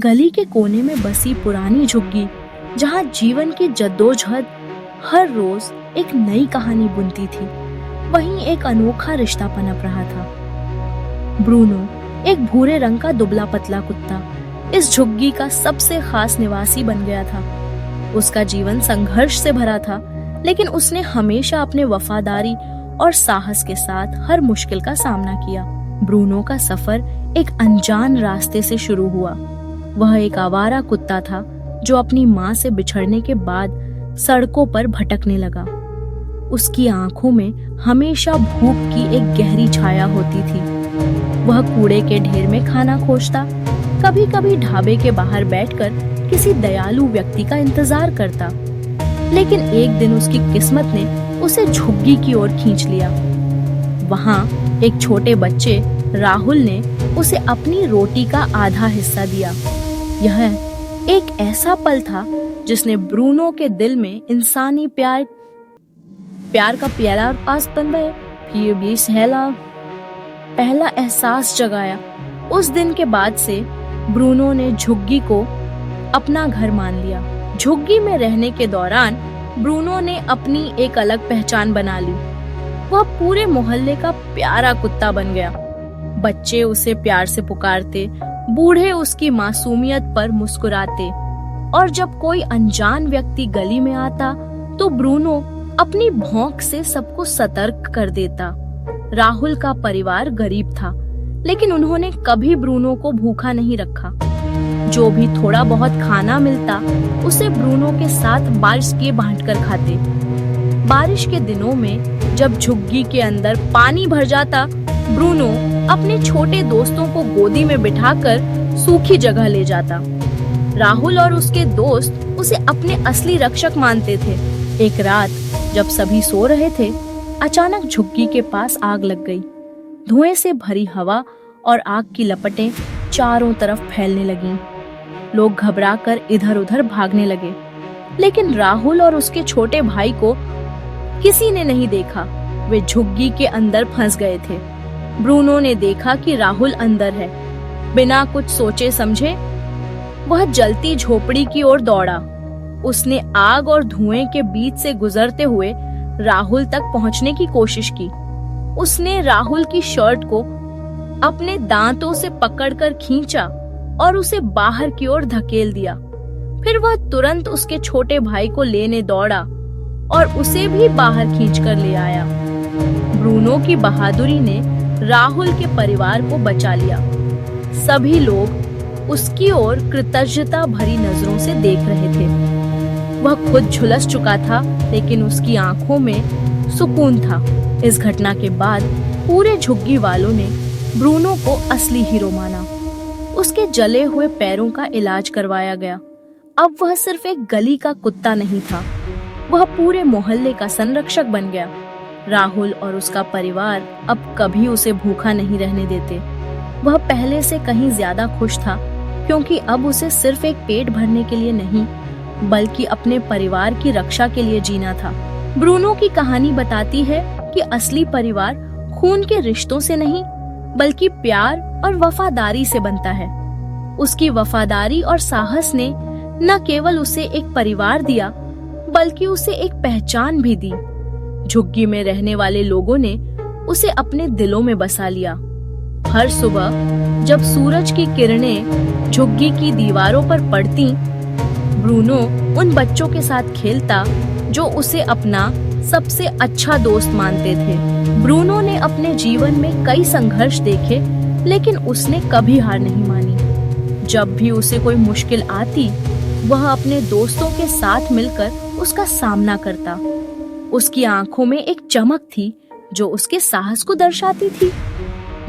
गली के कोने में बसी पुरानी झुग्गी, जहाँ जीवन की जद्दोजहद हर रोज एक नई कहानी बुनती थी, वहीं एक अनोखा रिश्ता पनप रहा था। ब्रूनो, एक भूरे रंग का दुबला पतला कुत्ता, इस झुग्गी का सबसे खास निवासी बन गया था। उसका जीवन संघर्ष से भरा था, लेकिन उसने हमेशा अपने वफादारी और साहस के साथ हर मुश्किल का सामना किया। ब्रूनो का सफर एक अनजान रास्ते से शुरू हुआ। वह एक आवारा कुत्ता था जो अपनी माँ से बिछड़ने के बाद सड़कों पर भटकने लगा। उसकी आंखों में हमेशा भूख की एक गहरी छाया होती थी। वह कूड़े के ढेर में खाना खोजता, कभी कभी ढाबे के बाहर बैठकर किसी दयालु व्यक्ति का इंतजार करता। लेकिन एक दिन उसकी किस्मत ने उसे झुग्गी की ओर खींच लिया। वहां एक छोटे बच्चे राहुल ने उसे अपनी रोटी का आधा हिस्सा दिया। यह एक ऐसा पल था जिसने ब्रूनो के दिल में इंसानी प्यार का प्याला पहला एहसास जगाया। उस दिन के बाद से ब्रूनो ने झुग्गी को अपना घर मान लिया। झुग्गी में रहने के दौरान ब्रूनो ने अपनी एक अलग पहचान बना ली। वह पूरे मोहल्ले का प्यारा कुत्ता बन गया। बच्चे उसे प्यार से पुकारते, बूढ़े उसकी मासूमियत पर मुस्कुराते, और जब कोई अनजान व्यक्ति गली में आता तो ब्रूनो अपनी भौंक से सबको सतर्क कर देता। राहुल का परिवार गरीब था, लेकिन उन्होंने कभी ब्रूनो को भूखा नहीं रखा। जो भी थोड़ा बहुत खाना मिलता उसे ब्रूनो के साथ बारिश के बांटकर खाते। बारिश के दिनों में जब झुग्गी के अंदर पानी भर जाता, ब्रूनो अपने छोटे दोस्तों को गोदी में बिठाकर सूखी जगह ले जाता। राहुल और उसके दोस्त उसे अपने असली रक्षक मानते थे। एक रात जब सभी सो रहे थे, अचानक झुग्गी के पास आग लग गई। धुएं से भरी हवा और आग की लपटें चारों तरफ फैलने लगीं। लोग घबराकर इधर-उधर भागने लगे, लेकिन राहुल और उसके छोटे भाई को किसी ने नहीं देखा। वे झुग्गी के अंदर फंस गए थे। ब्रूनो ने देखा कि राहुल अंदर है। बिना कुछ सोचे समझे वह जलती झोपड़ी की ओर दौड़ा। उसने आग और धुएं के बीच से गुजरते हुए राहुल तक पहुंचने की कोशिश की। उसने राहुल की शर्ट को अपने दांतों से पकड़कर खींचा और उसे बाहर की ओर धकेल दिया। फिर वह तुरंत उसके छोटे भाई को लेने दौड़ा और उसे भी बाहर खींचकर ले आया। ब्रूनो की बहादुरी ने राहुल के परिवार को बचा लिया। सभी लोग उसकी ओर कृतज्ञता भरी नजरों से देख रहे थे। वह खुद झुलस चुका था, लेकिन उसकी आंखों में सुकून था। इस घटना के बाद पूरे झुग्गी वालों ने ब्रूनो को असली हीरो माना। उसके जले हुए पैरों का इलाज करवाया गया। अब वह सिर्फ एक गली का कुत्ता नहीं था, वह पूरे मोहल्ले का संरक्षक बन गया। राहुल और उसका परिवार अब कभी उसे भूखा नहीं रहने देते। वह पहले से कहीं ज्यादा खुश था, क्योंकि अब उसे सिर्फ एक पेट भरने के लिए नहीं, बल्कि अपने परिवार की रक्षा के लिए जीना था। ब्रूनो की कहानी बताती है कि असली परिवार खून के रिश्तों से नहीं, बल्कि प्यार और वफादारी से बनता है। उसकी वफादारी और साहस ने न केवल उसे एक परिवार दिया, बल्कि उसे एक पहचान भी दी। झुग्गी में रहने वाले लोगों ने उसे अपने दिलों में बसा लिया। हर सुबह जब सूरज की किरणें झुग्गी की दीवारों पर पड़ती, ब्रूनो उन बच्चों के साथ खेलता जो उसे अपना सबसे अच्छा दोस्त मानते थे। ब्रूनो ने अपने जीवन में कई संघर्ष देखे, लेकिन उसने कभी हार नहीं मानी। जब भी उसे कोई मुश्किल आती, वह अपने दोस्तों के साथ मिलकर उसका सामना करता। उसकी आंखों में एक चमक थी जो उसके साहस को दर्शाती थी।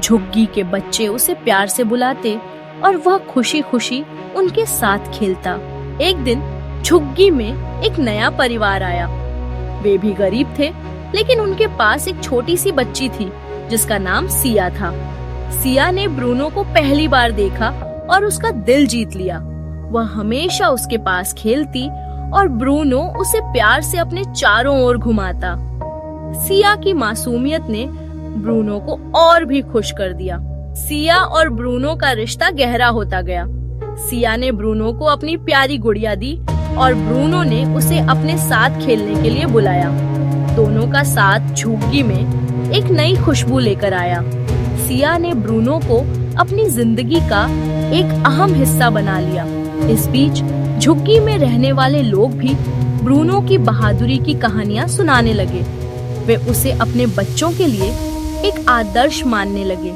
झुग्गी के बच्चे उसे प्यार से बुलाते और वह खुशी खुशी उनके साथ खेलता। एक दिन झुग्गी में एक नया परिवार आया। वे भी गरीब थे, लेकिन उनके पास एक छोटी सी बच्ची थी जिसका नाम सिया था। सिया ने ब्रूनो को पहली बार देखा और उसका दिल जीत लिया। वह हमेशा उसके पास खेलती और ब्रूनो उसे प्यार से अपने चारों ओर घुमाता। सिया की मासूमियत ने ब्रूनो को और भी खुश कर दिया। सिया और ब्रूनो का रिश्ता गहरा होता गया। सिया ने ब्रूनो को अपनी प्यारी गुड़िया दी और ब्रूनो ने उसे अपने साथ खेलने के लिए बुलाया। दोनों का साथ झुग्गी में एक नई खुशबू लेकर आया। सिया ने ब्रूनो को अपनी जिंदगी का एक अहम हिस्सा बना लिया। इस बीच झुग्गी में रहने वाले लोग भी ब्रूनो की बहादुरी की कहानियां सुनाने लगे। वे उसे अपने बच्चों के लिए एक आदर्श मानने लगे।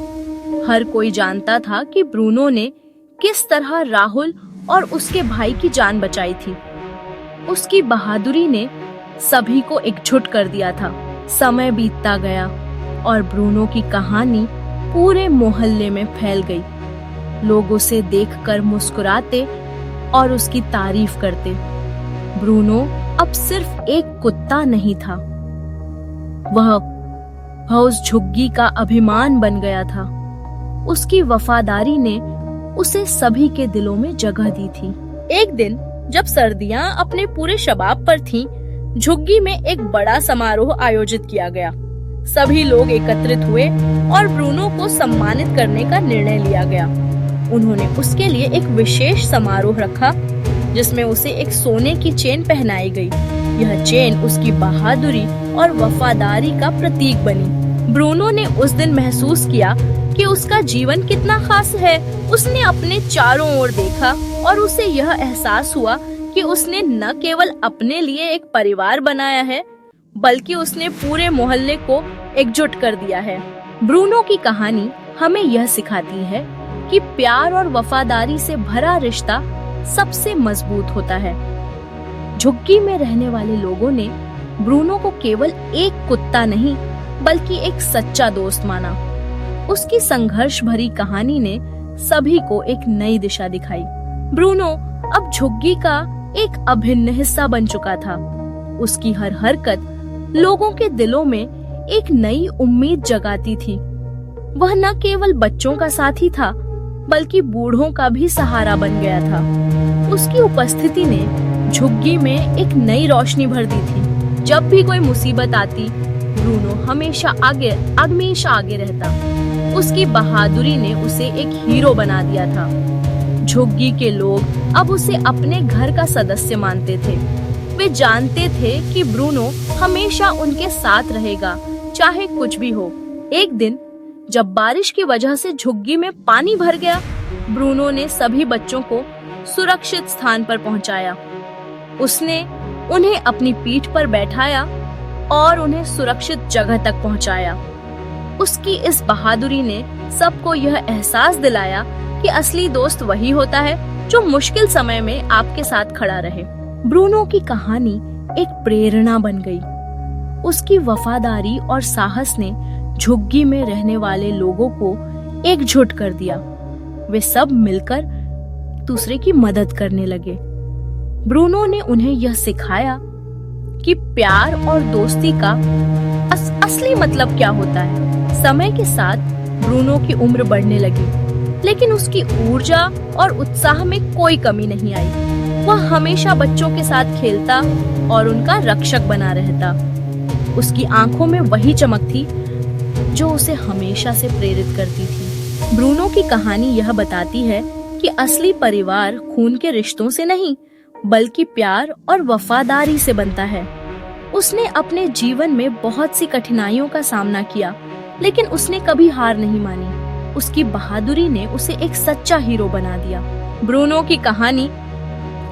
हर कोई जानता था कि ब्रूनो ने किस तरह राहुल और उसके भाई की जान बचाई थी। उसकी बहादुरी ने सभी को एकजुट कर दिया था। समय बीतता गया और ब्रूनो की कहानी पूरे मोहल्ले में फैल गई। लोग उसे देखकर मुस्कुराते और उसकी तारीफ करते। ब्रूनो अब सिर्फ एक कुत्ता नहीं था, वह उस झुग्गी का अभिमान बन गया था। उसकी वफादारी ने उसे सभी के दिलों में जगह दी थी। एक दिन जब सर्दियां अपने पूरे शबाब पर थीं, झुग्गी में एक बड़ा समारोह आयोजित किया गया। सभी लोग एकत्रित हुए और ब्रूनो को सम्मानित करने का निर्णय लिया गया। उन्होंने उसके लिए एक विशेष समारोह रखा जिसमें उसे एक सोने की चेन पहनाई गई। यह चेन उसकी बहादुरी और वफादारी का प्रतीक बनी। ब्रूनो ने उस दिन महसूस किया कि उसका जीवन कितना खास है। उसने अपने चारों ओर देखा और उसे यह एहसास हुआ कि उसने न केवल अपने लिए एक परिवार बनाया है, बल्कि उसने पूरे मोहल्ले को एकजुट कर दिया है। ब्रूनो की कहानी हमें यह सिखाती है कि प्यार और वफादारी से भरा रिश्ता सबसे मजबूत होता है। झुग्गी में रहने वाले लोगों ने ब्रूनो को केवल एक कुत्ता नहीं, बल्कि एक सच्चा दोस्त माना। उसकी संघर्ष भरी कहानी ने सभी को एक नई दिशा दिखाई। ब्रूनो अब झुग्गी का एक अभिन्न हिस्सा बन चुका था। उसकी हर हरकत लोगों के दिलों में एक नई उम्मीद जगाती थी। वह न केवल बच्चों का साथी था, बल्कि बूढ़ों का भी सहारा बन गया था। उसकी उपस्थिति ने झुग्गी में एक नई रोशनी भर दी थी। जब भी कोई मुसीबत आती, ब्रूनो हमेशा आगे रहता। उसकी बहादुरी ने उसे एक हीरो बना दिया था। झुग्गी के लोग अब उसे अपने घर का सदस्य मानते थे। वे जानते थे कि ब्रूनो हमेशा उनके साथ रहेगा, चाहे कुछ भी हो। एक दिन जब बारिश की वजह से झुग्गी में पानी भर गया, ब्रूनो ने सभी बच्चों को सुरक्षित स्थान पर पहुंचाया। उसने उन्हें अपनी पीठ पर बैठाया और उन्हें सुरक्षित जगह तक पहुंचाया। उसकी इस बहादुरी ने सबको यह एहसास दिलाया कि असली दोस्त वही होता है जो मुश्किल समय में आपके साथ खड़ा रहे। ब्रूनो की कहानी एक प्रेरणा बन गई। उसकी वफादारी और साहस ने झुग्गी में रहने वाले लोगों को एकजुट कर दिया। वे सब मिलकर दूसरे की मदद करने लगे। ब्रूनो ने उन्हें यह सिखाया कि प्यार और दोस्ती का असली मतलब क्या होता है। समय के साथ ब्रूनो की उम्र बढ़ने लगी, लेकिन उसकी ऊर्जा और उत्साह में कोई कमी नहीं आई। वह हमेशा बच्चों के साथ खेलता और उनका रक्षक बना रहता। उसकी आंखों में वही चमक थी जो उसे हमेशा से प्रेरित करती थी। ब्रूनो की कहानी यह बताती है कि असली परिवार खून के रिश्तों से नहीं, बल्कि प्यार और वफादारी से बनता है। उसने अपने जीवन में बहुत सी कठिनाइयों का सामना किया, लेकिन उसने कभी हार नहीं मानी। उसकी बहादुरी ने उसे एक सच्चा हीरो बना दिया। ब्रूनो की कहानी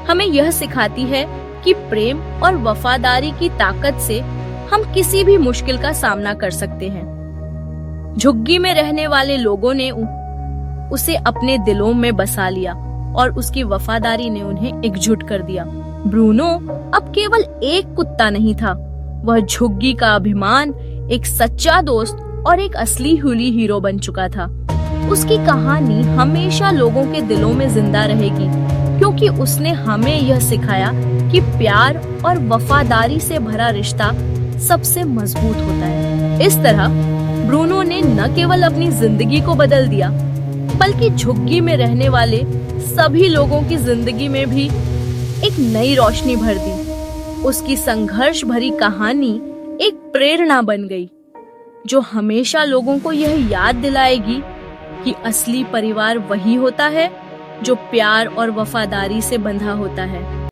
हमें यह सिखाती है कि प्रेम और वफादारी की ताकत से हम किसी भी मुश्किल का सामना कर सकते हैं। झुग्गी में रहने वाले लोगों ने उसे अपने दिलों में बसा लिया और उसकी वफादारी ने उन्हें एकजुट कर दिया। ब्रूनो अब केवल एक कुत्ता नहीं था, वह झुग्गी का अभिमान, एक सच्चा दोस्त और एक असली हुली हीरो बन चुका था। उसकी कहानी हमेशा लोगों के दिलों में जिंदा रहेगी, क्योंकि उसने हमें यह सिखाया कि प्यार और वफादारी से भरा रिश्ता सबसे मजबूत होता है। इस तरह ब्रूनो ने न केवल अपनी जिंदगी को बदल दिया, बल्कि झुग्गी में रहने वाले सभी लोगों की जिंदगी में भी एक नई रोशनी भर दी। उसकी संघर्ष भरी कहानी एक प्रेरणा बन गई, जो हमेशा लोगों को यह याद दिलाएगी कि असली परिवार वही होता है जो प्यार और वफादारी से बंधा होता है।